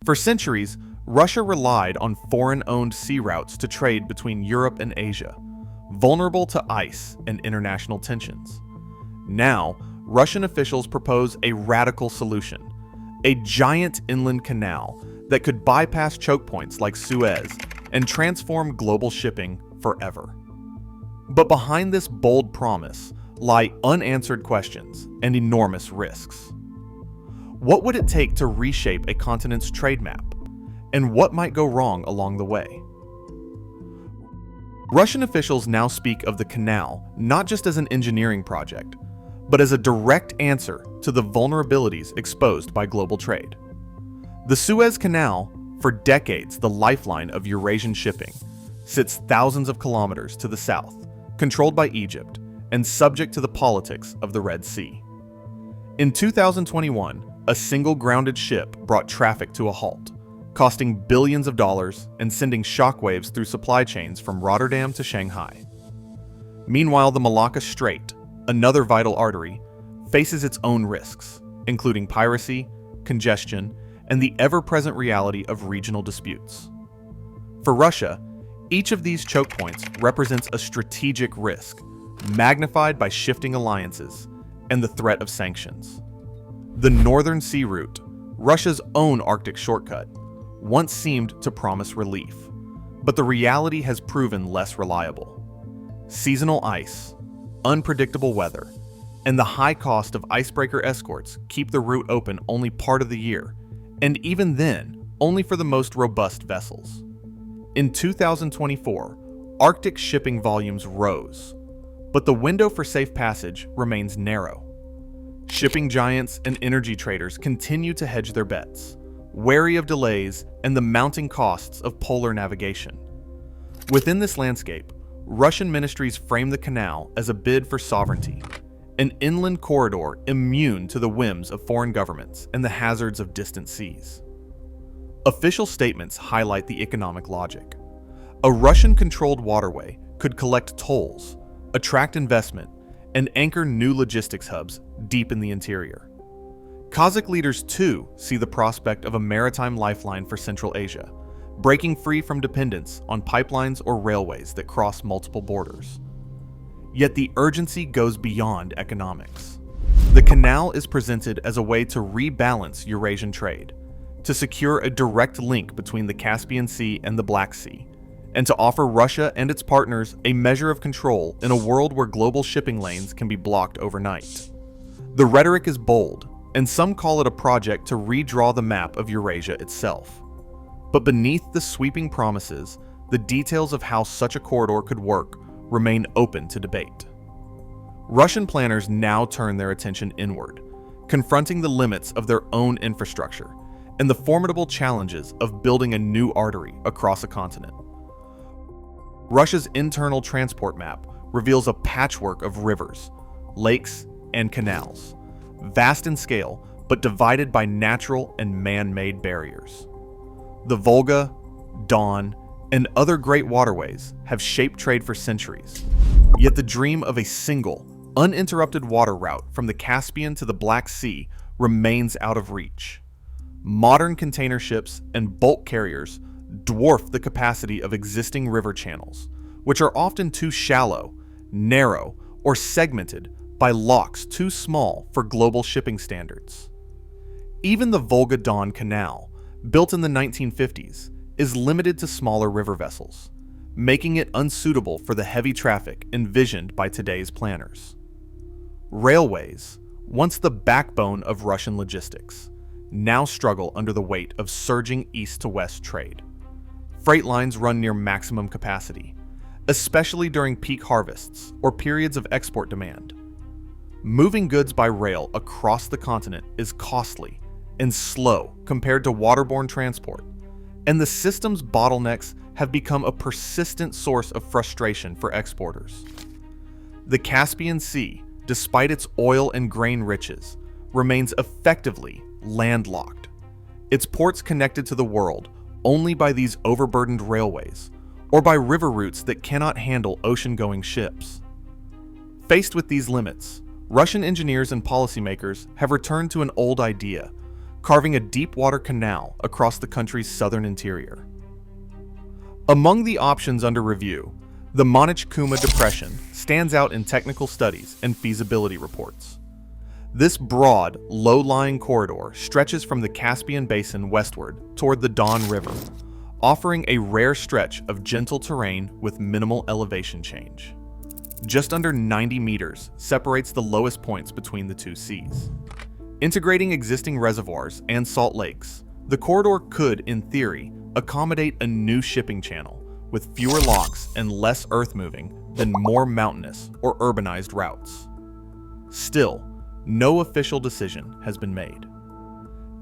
For centuries, Russia relied on foreign-owned sea routes to trade between Europe and Asia, vulnerable to ice and international tensions. Now, Russian officials propose a radical solution: a giant inland canal that could bypass choke points like Suez and transform global shipping forever. But behind this bold promise lie unanswered questions and enormous risks. What would it take to reshape a continent's trade map? And what might go wrong along the way? Russian officials now speak of the canal not just as an engineering project, but as a direct answer to the vulnerabilities exposed by global trade. The Suez Canal, for decades the lifeline of Eurasian shipping, sits thousands of kilometers to the south, controlled by Egypt, and subject to the politics of the Red Sea. In 2021, a single grounded ship brought traffic to a halt, costing billions of dollars and sending shockwaves through supply chains from Rotterdam to Shanghai. Meanwhile, the Malacca Strait, another vital artery, faces its own risks, including piracy, congestion, and the ever-present reality of regional disputes. For Russia, each of these choke points represents a strategic risk, magnified by shifting alliances and the threat of sanctions. The Northern Sea Route, Russia's own Arctic shortcut, once seemed to promise relief, but the reality has proven less reliable. Seasonal ice, unpredictable weather, and the high cost of icebreaker escorts keep the route open only part of the year, and even then, only for the most robust vessels. In 2024, Arctic shipping volumes rose, but the window for safe passage remains narrow. Shipping giants and energy traders continue to hedge their bets, wary of delays and the mounting costs of polar navigation. Within this landscape, Russian ministries frame the canal as a bid for sovereignty, an inland corridor immune to the whims of foreign governments and the hazards of distant seas. Official statements highlight the economic logic. A Russian-controlled waterway could collect tolls, attract investment, and anchor new logistics hubs deep in the interior. Kazakh leaders too see the prospect of a maritime lifeline for Central Asia, breaking free from dependence on pipelines or railways that cross multiple borders. Yet the urgency goes beyond economics. The canal is presented as a way to rebalance Eurasian trade, to secure a direct link between the Caspian Sea and the Black Sea, and to offer Russia and its partners a measure of control in a world where global shipping lanes can be blocked overnight. The rhetoric is bold, and some call it a project to redraw the map of Eurasia itself. But beneath the sweeping promises, the details of how such a corridor could work remain open to debate. Russian planners now turn their attention inward, confronting the limits of their own infrastructure and the formidable challenges of building a new artery across a continent. Russia's internal transport map reveals a patchwork of rivers, lakes, and canals, vast in scale but divided by natural and man-made barriers. The Volga, Don, and other great waterways have shaped trade for centuries, yet the dream of a single, uninterrupted water route from the Caspian to the Black Sea remains out of reach. Modern container ships and bulk carriers dwarf the capacity of existing river channels, which are often too shallow, narrow, or segmented by locks too small for global shipping standards. Even the Volga-Don Canal, built in the 1950s, is limited to smaller river vessels, making it unsuitable for the heavy traffic envisioned by today's planners. Railways, once the backbone of Russian logistics, now struggle under the weight of surging east-to-west trade. Freight lines run near maximum capacity, especially during peak harvests or periods of export demand. Moving goods by rail across the continent is costly and slow compared to waterborne transport, and the system's bottlenecks have become a persistent source of frustration for exporters. The Caspian Sea, despite its oil and grain riches, remains effectively landlocked, its ports connected to the world only by these overburdened railways or by river routes that cannot handle ocean-going ships. Faced with these limits, Russian engineers and policymakers have returned to an old idea: carving a deep water canal across the country's southern interior. Among the options under review, the Manachkuma Depression stands out in technical studies and feasibility reports. This broad, low-lying corridor stretches from the Caspian Basin westward toward the Don River, offering a rare stretch of gentle terrain with minimal elevation change. Just under 90 meters separates the lowest points between the two seas. Integrating existing reservoirs and salt lakes, the corridor could, in theory, accommodate a new shipping channel with fewer locks and less earth-moving than more mountainous or urbanized routes. Still, no official decision has been made.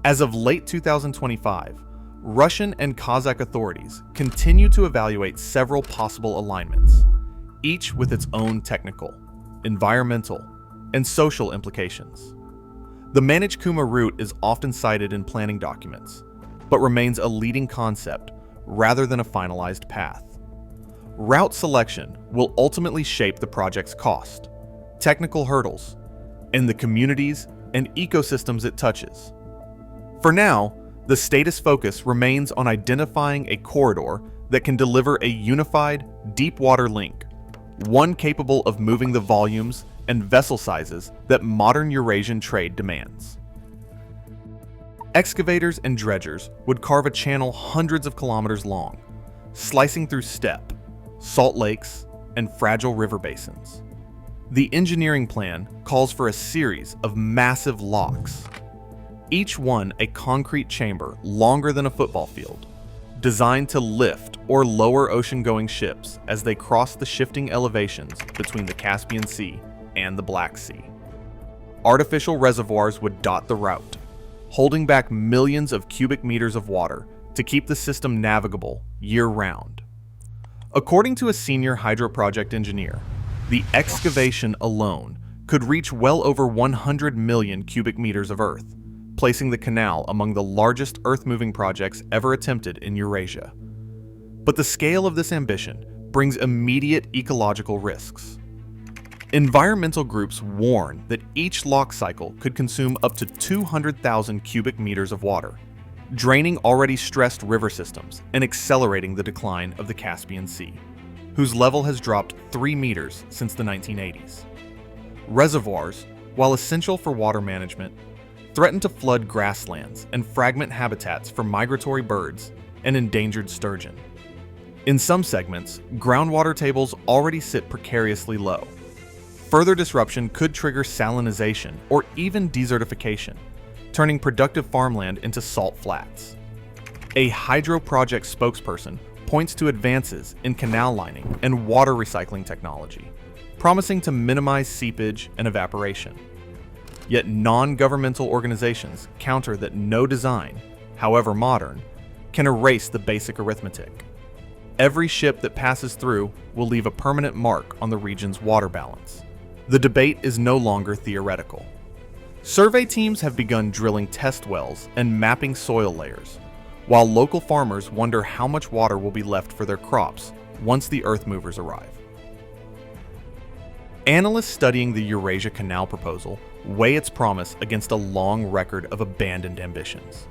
As of late 2025, Russian and Kazakh authorities continue to evaluate several possible alignments, each with its own technical, environmental, and social implications. The Manachkuma route is often cited in planning documents, but remains a leading concept rather than a finalized path. Route selection will ultimately shape the project's cost, technical hurdles, and the communities and ecosystems it touches. For now, the status focus remains on identifying a corridor that can deliver a unified, deep water link, one capable of moving the volumes and vessel sizes that modern Eurasian trade demands. Excavators and dredgers would carve a channel hundreds of kilometers long, slicing through steppe, salt lakes, and fragile river basins. The engineering plan calls for a series of massive locks, each one a concrete chamber longer than a football field, designed to lift or lower ocean-going ships as they cross the shifting elevations between the Caspian Sea and the Black Sea. Artificial reservoirs would dot the route, holding back millions of cubic meters of water to keep the system navigable year-round. According to a senior hydro project engineer, the excavation alone could reach well over 100 million cubic meters of earth, placing the canal among the largest earth-moving projects ever attempted in Eurasia. But the scale of this ambition brings immediate ecological risks. Environmental groups warn that each lock cycle could consume up to 200,000 cubic meters of water, draining already stressed river systems and accelerating the decline of the Caspian Sea, whose level has dropped 3 meters since the 1980s. Reservoirs, while essential for water management, threaten to flood grasslands and fragment habitats for migratory birds and endangered sturgeon. In some segments, groundwater tables already sit precariously low. Further disruption could trigger salinization or even desertification, turning productive farmland into salt flats. A hydro project spokesperson points to advances in canal lining and water recycling technology, promising to minimize seepage and evaporation. Yet non-governmental organizations counter that no design, however modern, can erase the basic arithmetic. Every ship that passes through will leave a permanent mark on the region's water balance. The debate is no longer theoretical. Survey teams have begun drilling test wells and mapping soil layers, while local farmers wonder how much water will be left for their crops once the earth movers arrive. Analysts studying the Eurasia Canal proposal weigh its promise against a long record of abandoned ambitions.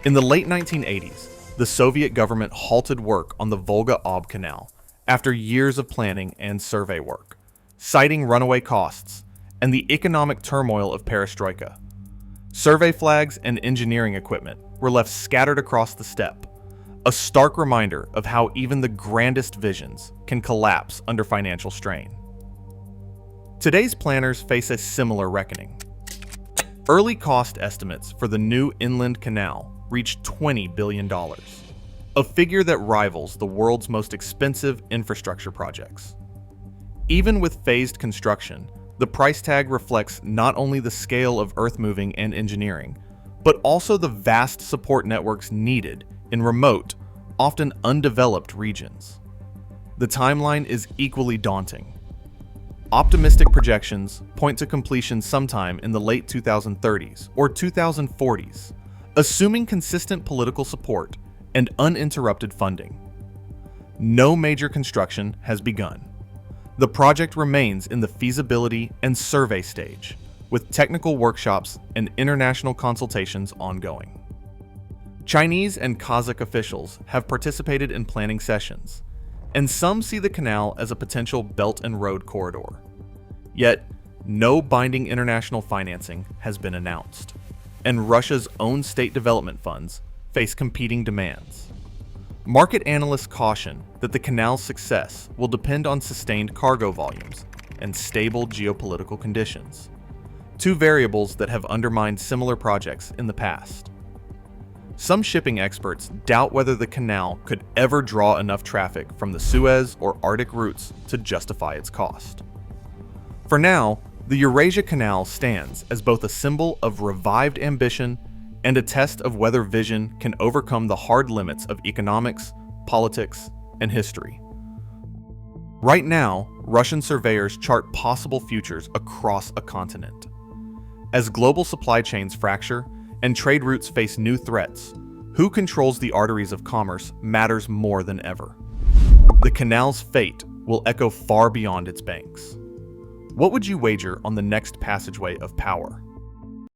In the late 1980s, the Soviet government halted work on the Volga-Ob Canal after years of planning and survey work, citing runaway costs and the economic turmoil of perestroika. Survey flags and engineering equipment were left scattered across the steppe, a stark reminder of how even the grandest visions can collapse under financial strain. Today's planners face a similar reckoning. Early cost estimates for the new inland canal reached $20 billion, a figure that rivals the world's most expensive infrastructure projects. Even with phased construction, the price tag reflects not only the scale of earth-moving and engineering, but also the vast support networks needed in remote, often undeveloped regions. The timeline is equally daunting. Optimistic projections point to completion sometime in the late 2030s or 2040s, assuming consistent political support and uninterrupted funding. No major construction has begun. The project remains in the feasibility and survey stage, with technical workshops and international consultations ongoing. Chinese and Kazakh officials have participated in planning sessions, and some see the canal as a potential Belt and Road corridor. Yet, no binding international financing has been announced, and Russia's own state development funds face competing demands. Market analysts caution that the canal's success will depend on sustained cargo volumes and stable geopolitical conditions, two variables that have undermined similar projects in the past. Some shipping experts doubt whether the canal could ever draw enough traffic from the Suez or Arctic routes to justify its cost. For now, the Eurasia Canal stands as both a symbol of revived ambition and a test of whether vision can overcome the hard limits of economics, politics, and history. Right now, Russian surveyors chart possible futures across a continent. As global supply chains fracture and trade routes face new threats, who controls the arteries of commerce matters more than ever. The canal's fate will echo far beyond its banks. What would you wager on the next passageway of power?